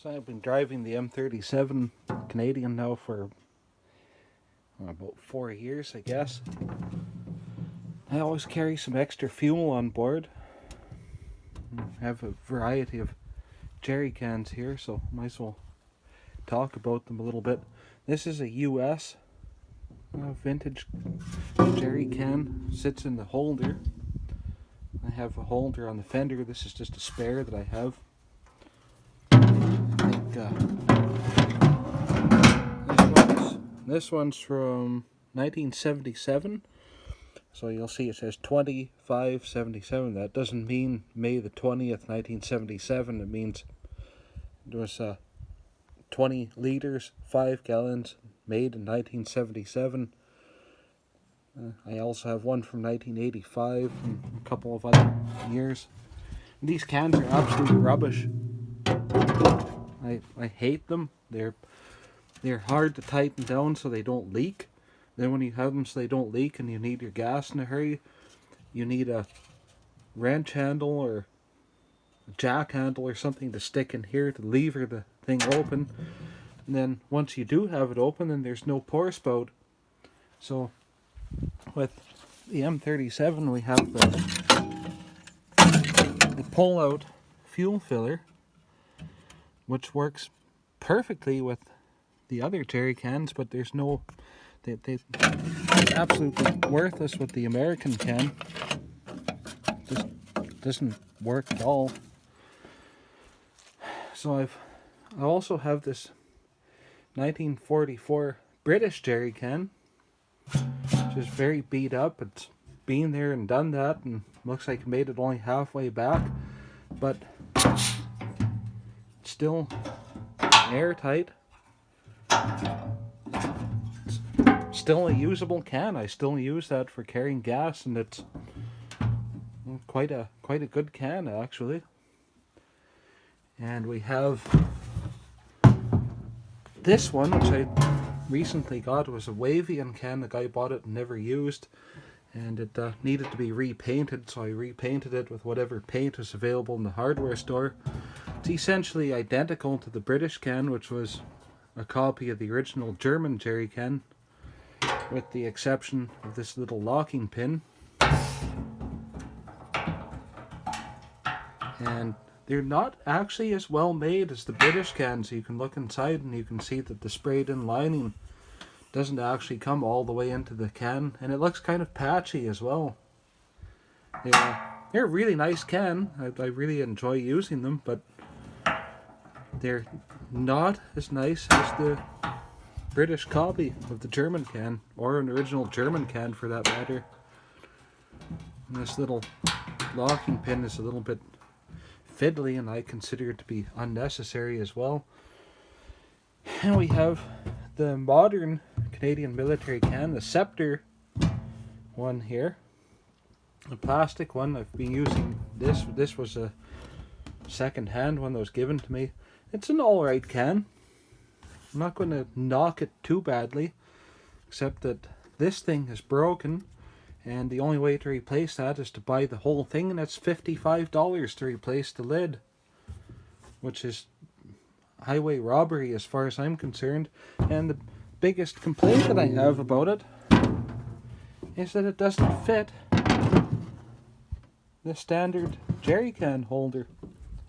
So I've been driving the M37 Canadian now for about 4 years, I guess. I always carry some extra fuel on board. I have a variety of Jerrycans here, so might as well talk about them a little bit. This is a US vintage Jerrycan. Sits in the holder. I have a holder on the fender. This is just a spare that I have. I think this one's from 1977. So you'll see it says 2577. That doesn't mean May the 20th, 1977. It means there was 20 liters, 5 gallons, made in 1977. I also have one from 1985 and a couple of other years. And these cans are absolute rubbish. I hate them. They're hard to tighten down so they don't leak. Then when you have them so they don't leak and you need your gas in a hurry, you need a wrench handle or a jack handle or something to stick in here to lever the thing open. And then once you do have it open, then there's no pour spout. So with the M37 we have the pull-out fuel filler, which works perfectly with the other Jerrycans, but there's no... They're absolutely worthless with the Ameri-Can can. Just doesn't work at all. So I also have this 1944 British Jerrycan, which is very beat up. It's been there and done that, and looks like it made it only halfway back, but it's still airtight. Still a usable can. I still use that for carrying gas, and it's quite a good can actually. And we have this one, which I recently got. It was a Wavian can. The guy bought it and never used, and it needed to be repainted, so I repainted it with whatever paint was available in the hardware store. It's essentially identical to the British can, which was a copy of the original German Jerrycan, with the exception of this little locking pin. And they're not actually as well made as the British cans. You can look inside and you can see that the sprayed in lining doesn't actually come all the way into the can, and it looks kind of patchy as well. They're a really nice can. I really enjoy using them, but they're not as nice as the British copy of the German can, or an original German can for that matter. And this little locking pin is a little bit fiddly, and I consider it to be unnecessary as well. And we have the modern Canadian military can, the Sceptre one here. The plastic one. I've been using this. This was a second-hand one that was given to me. It's an alright can. I'm not going to knock it too badly, except that this thing is broken, and the only way to replace that is to buy the whole thing, and it's $55 to replace the lid, which is highway robbery as far as I'm concerned. And the biggest complaint that I have about it is that it doesn't fit the standard Jerrycan holder.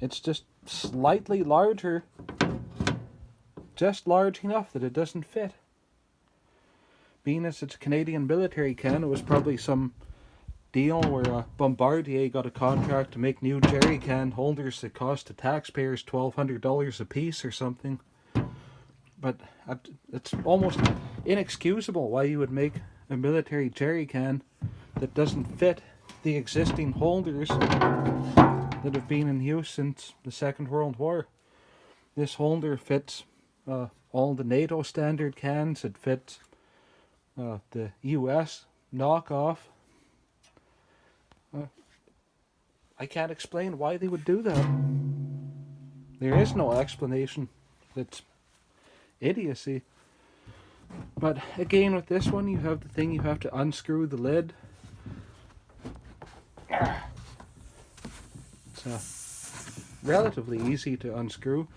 It's just slightly larger, just large enough that it doesn't fit. Being as it's a Canadian military can, it was probably some deal where Bombardier got a contract to make new Jerrycan holders that cost the taxpayers $1,200 a piece or something. But it's almost inexcusable why you would make a military Jerrycan that doesn't fit the existing holders that have been in use since the Second World War. This holder fits all the NATO standard cans. It fits the US knockoff. I can't explain why they would do that. There is no explanation. It's idiocy. But again, with this one, you have the thing, you have to unscrew the lid. It's relatively easy to unscrew.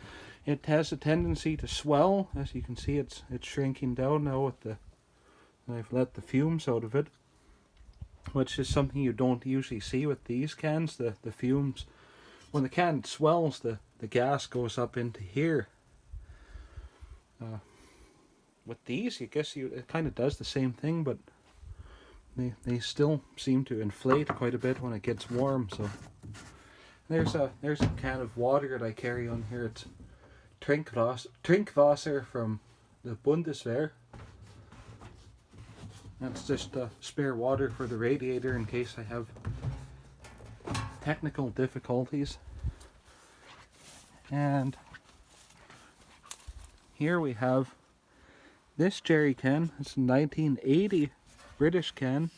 It has a tendency to swell. As you can see, it's shrinking down now with the, I've let the fumes out of it, which is something you don't usually see with these cans. The fumes, when the can swells, the gas goes up into here. With these, I guess it kind of does the same thing, but they still seem to inflate quite a bit when it gets warm. So there's a can of water that I carry on here. It's Trinkwasser from the Bundeswehr. That's just spare water for the radiator in case I have technical difficulties. And here we have this Jerrycan. It's a 1980 British can.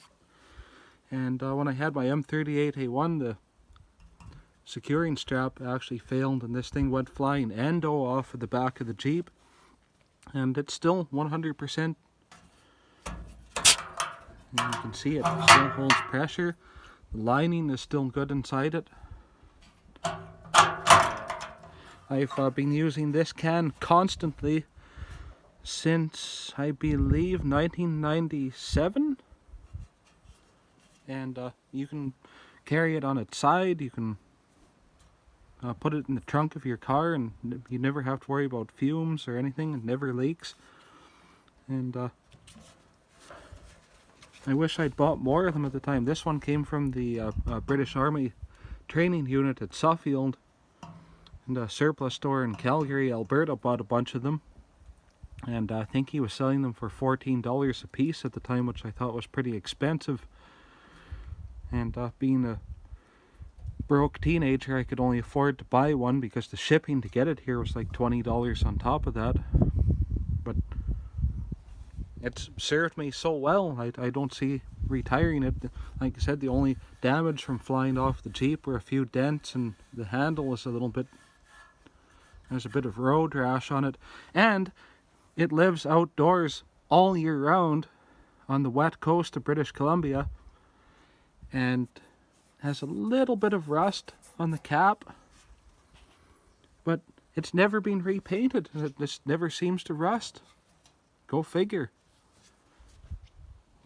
And when I had my M38A1, the securing strap actually failed and this thing went flying endo off of the back of the Jeep. And it's still 100%. And you can see it still holds pressure. The lining is still good inside it. I've been using this can constantly since, I believe, 1997. And you can carry it on its side. You can put it in the trunk of your car and you never have to worry about fumes or anything. It never leaks. And I wish I'd bought more of them at the time. This one came from the British Army training unit at Suffield. And a surplus store in Calgary, Alberta bought a bunch of them. And I think he was selling them for $14 a piece at the time, which I thought was pretty expensive. And being a broke teenager, I could only afford to buy one because the shipping to get it here was like $20 on top of that. But it's served me so well, I don't see retiring it. Like I said, the only damage from flying off the Jeep were a few dents, and the handle is a little bit, there's a bit of road rash on it. And it lives outdoors all year round on the wet coast of British Columbia, and has a little bit of rust on the cap, but it's never been repainted. It just never seems to rust. Go figure.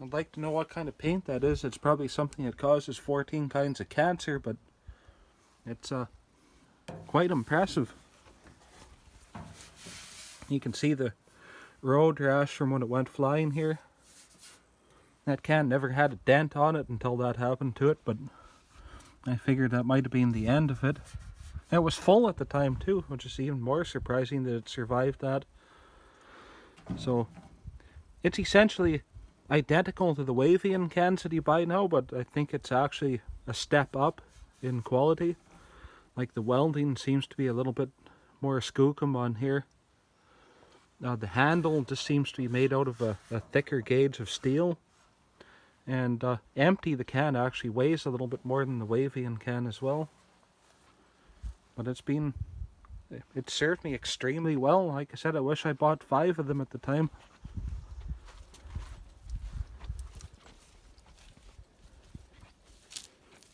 I'd like to know what kind of paint that is. It's probably something that causes 14 kinds of cancer, but it's quite impressive. You can see the road rash from when it went flying here. That can never had a dent on it until that happened to it, but I figured that might have been the end of it. It was full at the time too, which is even more surprising that it survived that. So it's essentially identical to the Wavian cans that you buy now, but I think it's actually a step up in quality. Like the welding seems to be a little bit more skookum on here. The handle just seems to be made out of a thicker gauge of steel. And empty, the can actually weighs a little bit more than the Wavian can as well. But it served me extremely well. Like I said, I wish I bought 5 of them at the time.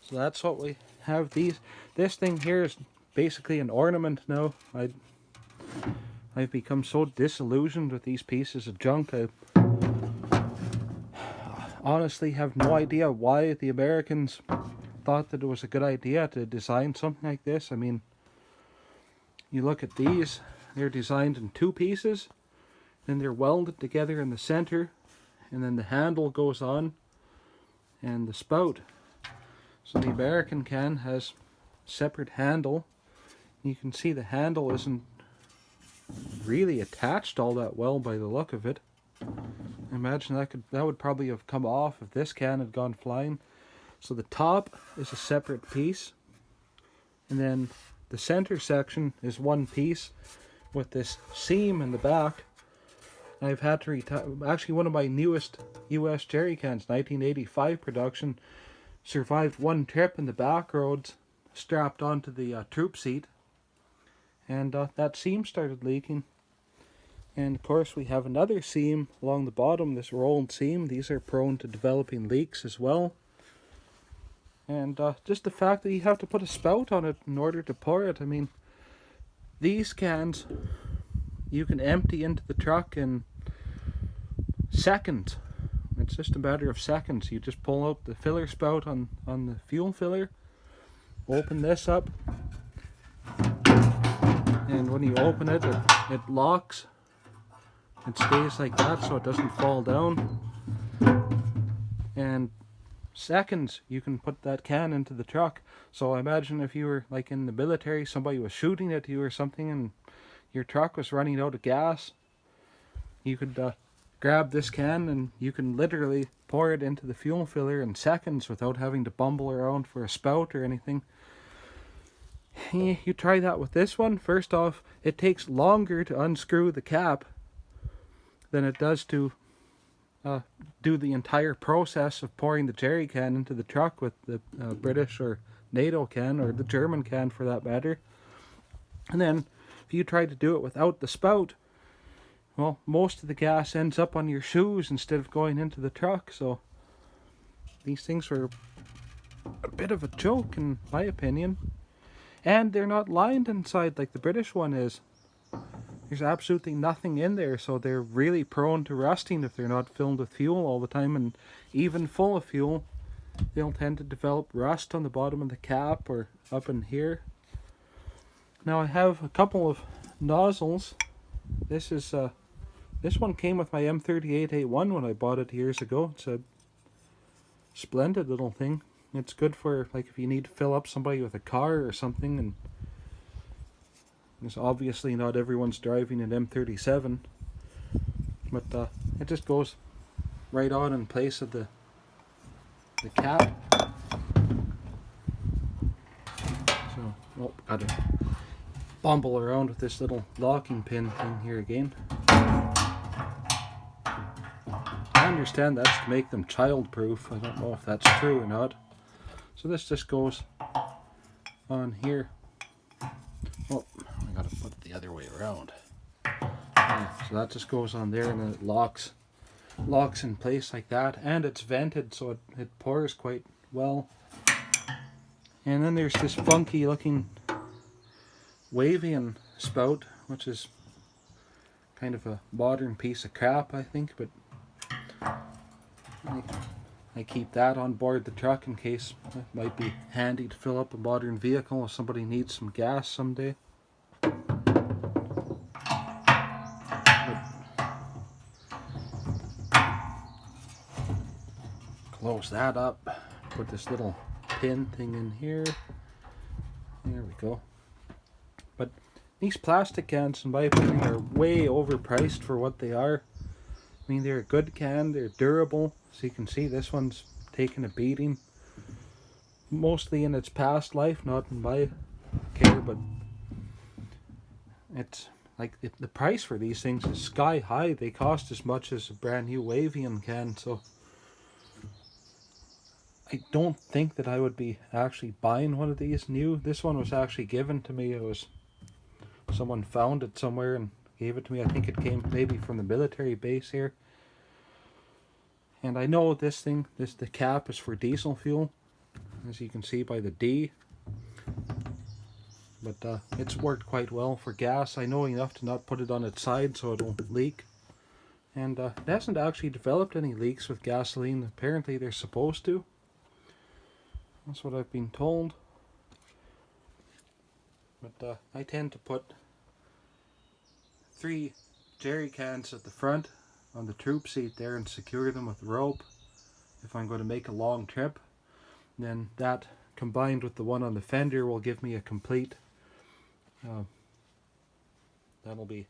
So that's what we have. This thing here is basically an ornament now. I've become so disillusioned with these pieces of junk. I honestly have no idea why the Americans thought that it was a good idea to design something like this. I mean, you look at these, they're designed in 2 pieces, then they're welded together in the center, and then the handle goes on, and the spout. So the American can has separate handle. You can see the handle isn't really attached all that well by the look of it. I imagine that would probably have come off if this can had gone flying. So the top is a separate piece, and then the center section is one piece with this seam in the back. I've had to actually, one of my newest US Jerrycans, 1985 production, survived one trip in the back roads, strapped onto the troop seat, and that seam started leaking. And of course we have another seam along the bottom, this rolled seam. These are prone to developing leaks as well. And just the fact that you have to put a spout on it in order to pour it. I mean, these cans you can empty into the truck in seconds. It's just a matter of seconds. You just pull out the filler spout on the fuel filler, open this up, and when you open it, it locks. It stays like that so it doesn't fall down. And seconds you can put that can into the truck. So I imagine if you were like in the military, somebody was shooting at you or something and your truck was running out of gas, you could grab this can and you can literally pour it into the fuel filler in seconds without having to bumble around for a spout or anything. You try that with this one. First off, it takes longer to unscrew the cap than it does to do the entire process of pouring the jerry can into the truck with the British or NATO can, or the German can for that matter. And then if you try to do it without the spout, well, most of the gas ends up on your shoes instead of going into the truck. So these things were a bit of a joke in my opinion. And they're not lined inside like the British one is. There's absolutely nothing in there, so they're really prone to rusting if they're not filled with fuel all the time. And even full of fuel, they'll tend to develop rust on the bottom of the cap or up in here. Now I have a couple of nozzles. This one came with my M38A1 when I bought it years ago. It's a splendid little thing. It's good for like if you need to fill up somebody with a car or something, and it's obviously not everyone's driving an M37, but it just goes right on in place of the cap. So, oh, gotta bumble around with this little locking pin thing here again. I understand that's to make them child-proof. I don't know if that's true or not. So this just goes on here. Oh, I gotta put it the other way around. Yeah, so that just goes on there and then it locks in place like that. And it's vented so it pours quite well. And then there's this funky looking Wavian spout, which is kind of a modern piece of crap, I think, but I keep that on board the truck in case it might be handy to fill up a modern vehicle if somebody needs some gas someday. Close that up, put this little pin thing in here. There we go. But these plastic cans, in my opinion, are way overpriced for what they are. I mean, they're a good can, they're durable. So you can see this one's taken a beating. Mostly in its past life, not in my care, but it's like the price for these things is sky high. They cost as much as a brand new Wavian can, so I don't think that I would be actually buying one of these new. This one was actually given to me. It was someone found it somewhere and gave it to me. I think it came maybe from the military base here. And I know this thing, the cap is for diesel fuel, as you can see by the D. But it's worked quite well for gas. I know enough to not put it on its side so it'll leak. And it hasn't actually developed any leaks with gasoline. Apparently they're supposed to. That's what I've been told. But I tend to put 3 jerry cans at the front on the troop seat there and secure them with rope if I'm going to make a long trip. Then that combined with the one on the fender will give me a complete that'll be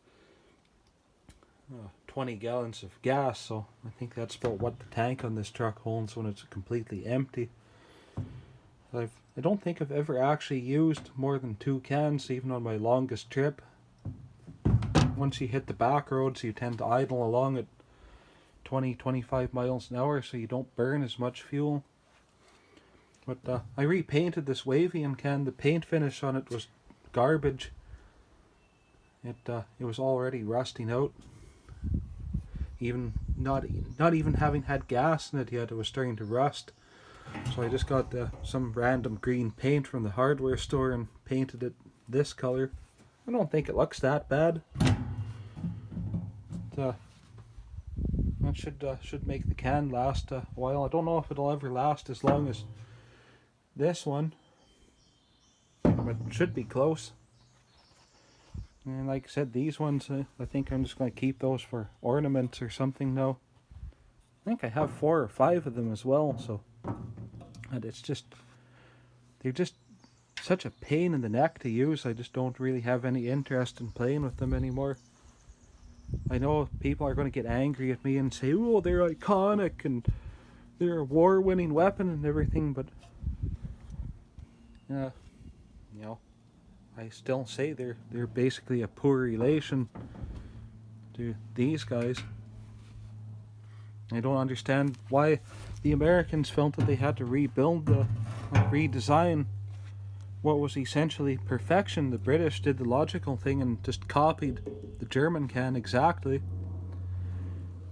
20 gallons of gas, so I think that's about what the tank on this truck holds when it's completely empty. I don't think I've ever actually used more than 2 cans even on my longest trip. Once you hit the back roads you tend to idle along at 20-25 miles an hour so you don't burn as much fuel. But I repainted this Wavian can. The paint finish on it was garbage. It was already rusting out. Even not even having had gas in it yet, it was starting to rust. So I just got some random green paint from the hardware store and painted it this color. I don't think it looks that bad. That should make the can last a while. I don't know if it'll ever last as long as this one, but it should be close. And like I said, these ones, I think I'm just going to keep those for ornaments or something now. I think I have 4 or 5 of them as well, so. And it's just, they're just such a pain in the neck to use. I just don't really have any interest in playing with them anymore. I know people are going to get angry at me and say, oh, they're iconic and they're a war-winning weapon and everything, but you know, I still say they're basically a poor relation to these guys. I don't understand why the Americans felt that they had to redesign what was essentially perfection. The British did the logical thing and just copied the German can exactly.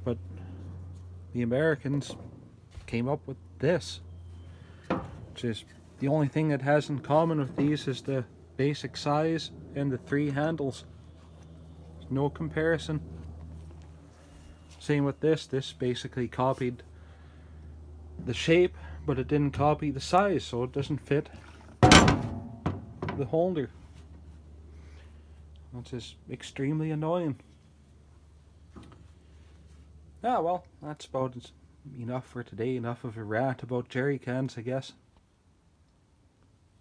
But the Americans came up with this, which is the only thing it has in common with these is the basic size and the 3 handles. There's no comparison. Same with this. This basically copied the shape, but it didn't copy the size, so it doesn't fit the holder. Which is extremely annoying. Ah, well, that's about enough for today. Enough of a rant about Jerrycans, I guess.